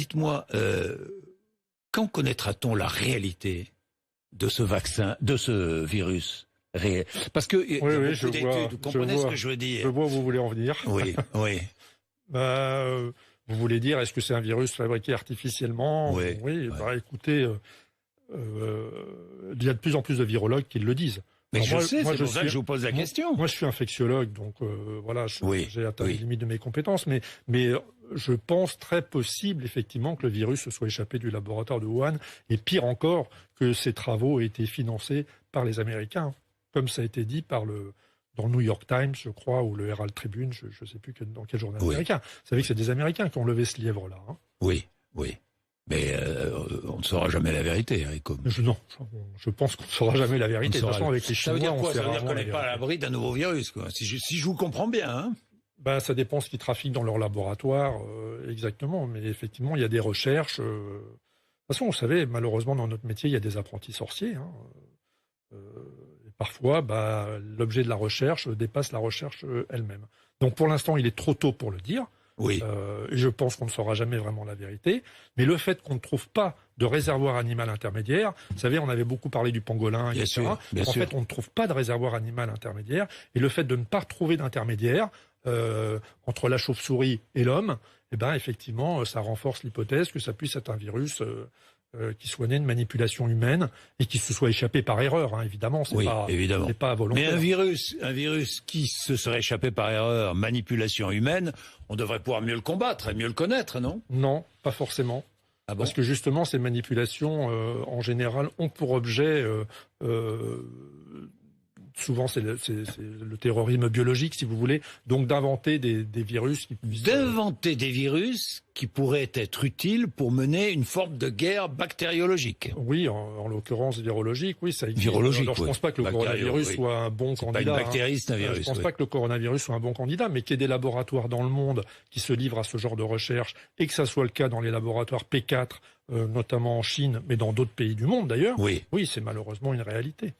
dites-moi, quand connaîtra-t-on la réalité de ce vaccin, de ce virus réel? Parce que oui, oui, vous comprenez ce que je veux dire? Je vois où vous voulez en venir. Oui, oui. Vous voulez dire, est-ce que c'est un virus fabriqué artificiellement? Oui. Oui, écoutez, il y a de plus en plus de virologues qui le disent. Mais alors c'est pour ça que je vous pose la question. Moi, je suis infectiologue, donc voilà, j'ai atteint les limites de mes compétences, mais je pense très possible, effectivement, que le virus se soit échappé du laboratoire de Wuhan, et pire encore, que ces travaux aient été financés par les Américains, comme ça a été dit dans le New York Times, je crois, ou le Herald Tribune, je ne sais plus dans quel journal américain. Vous savez que c'est des Américains qui ont levé ce lièvre-là. Hein. Oui, oui. Mais on ne saura jamais la vérité, Enrico. Non, je pense qu'on ne saura jamais la vérité. De toute façon, avec les Chinois, ça veut dire quoi? Ça veut dire qu'on n'est pas à l'abri d'un nouveau virus, quoi. Si je vous comprends bien. Hein. Ça dépend ce qu'ils trafiquent dans leur laboratoire, exactement. Mais effectivement, il y a des recherches. De toute façon, vous savez, malheureusement, dans notre métier, il y a des apprentis sorciers. Hein. Et parfois, l'objet de la recherche dépasse la recherche elle-même. Donc, pour l'instant, il est trop tôt pour le dire. Oui. Et je pense qu'on ne saura jamais vraiment la vérité. Mais le fait qu'on ne trouve pas de réservoir animal intermédiaire, vous savez, on avait beaucoup parlé du pangolin, etc. Bien sûr. En fait, on ne trouve pas de réservoir animal intermédiaire. Et le fait de ne pas trouver d'intermédiaire entre la chauve-souris et l'homme, effectivement, ça renforce l'hypothèse que ça puisse être un virus qui soit né de manipulation humaine et qui se soit échappé par erreur, hein, évidemment. Évidemment. C'est pas volontaire. Mais un virus qui se serait échappé par erreur, manipulation humaine, on devrait pouvoir mieux le combattre et mieux le connaître, non? Non, pas forcément. Ah bon? Parce que justement, ces manipulations, en général, ont pour objet souvent, c'est le terrorisme biologique, si vous voulez, donc d'inventer des virus qui puissent... D'inventer des virus qui pourraient être utiles pour mener une forme de guerre bactériologique. Oui, en l'occurrence virologique, oui, ça existe. Virologique, alors, je ne pense pas que le coronavirus soit un bon candidat. Pas une bactérie, c'est un virus. Je ne pense pas que le coronavirus soit un bon candidat, mais qu'il y ait des laboratoires dans le monde qui se livrent à ce genre de recherche, et que ça soit le cas dans les laboratoires P4, notamment en Chine, mais dans d'autres pays du monde d'ailleurs, oui, c'est malheureusement une réalité.